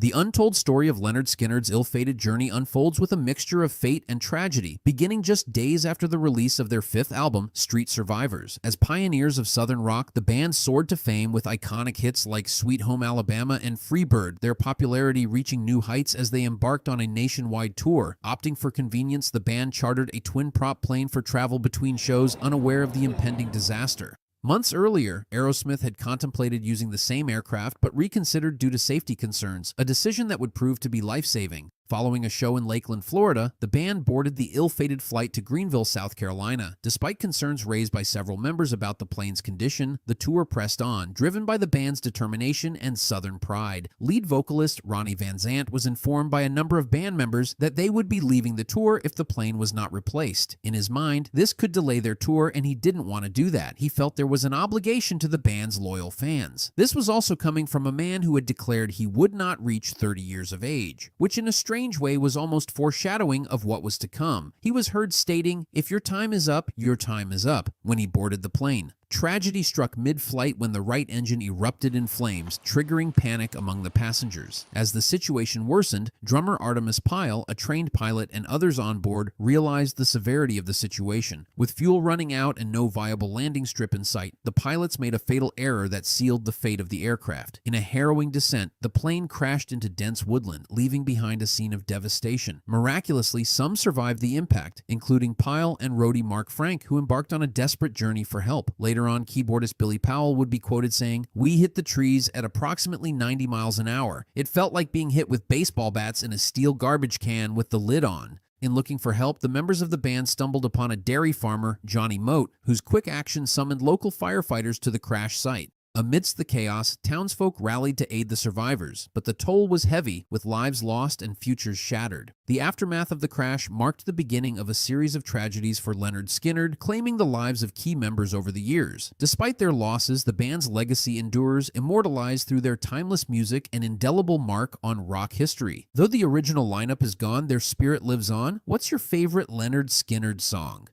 The untold story of Lynyrd Skynyrd's ill-fated journey unfolds with a mixture of fate and tragedy, beginning just days after the release of their fifth album, Street Survivors. As pioneers of Southern rock, the band soared to fame with iconic hits like Sweet Home Alabama and Freebird, their popularity reaching new heights as they embarked on a nationwide tour. Opting for convenience, the band chartered a twin-prop plane for travel between shows, unaware of the impending disaster. Months earlier, Aerosmith had contemplated using the same aircraft but reconsidered due to safety concerns, a decision that would prove to be life-saving. Following a show in Lakeland, Florida, the band boarded the ill-fated flight to Greenville, South Carolina. Despite concerns raised by several members about the plane's condition, the tour pressed on, driven by the band's determination and Southern pride. Lead vocalist Ronnie Van Zandt was informed by a number of band members that they would be leaving the tour if the plane was not replaced. In his mind, this could delay their tour, and he didn't want to do that. He felt there was an obligation to the band's loyal fans. This was also coming from a man who had declared he would not reach 30 years of age, which in a strange way was almost foreshadowing of what was to come. He was heard stating, "If your time is up, your time is up," when he boarded the plane. Tragedy struck mid-flight when the right engine erupted in flames, triggering panic among the passengers. As the situation worsened, drummer Artemis Pyle, a trained pilot, and others on board realized the severity of the situation. With fuel running out and no viable landing strip in sight, the pilots made a fatal error that sealed the fate of the aircraft. In a harrowing descent, the plane crashed into dense woodland, leaving behind a scene of devastation. Miraculously, some survived the impact, including Pyle and roadie Mark Frank, who embarked on a desperate journey for help. Later on, keyboardist Billy Powell would be quoted saying, "We hit the trees at approximately 90 miles an hour. It felt like being hit with baseball bats in a steel garbage can with the lid on." In looking for help, the members of the band stumbled upon a dairy farmer, Johnny Moat, whose quick action summoned local firefighters to the crash site. Amidst the chaos, townsfolk rallied to aid the survivors, but the toll was heavy, with lives lost and futures shattered. The aftermath of the crash marked the beginning of a series of tragedies for Lynyrd Skynyrd, claiming the lives of key members over the years. Despite their losses, the band's legacy endures, immortalized through their timeless music and indelible mark on rock history. Though the original lineup is gone, their spirit lives on. What's your favorite Lynyrd Skynyrd song?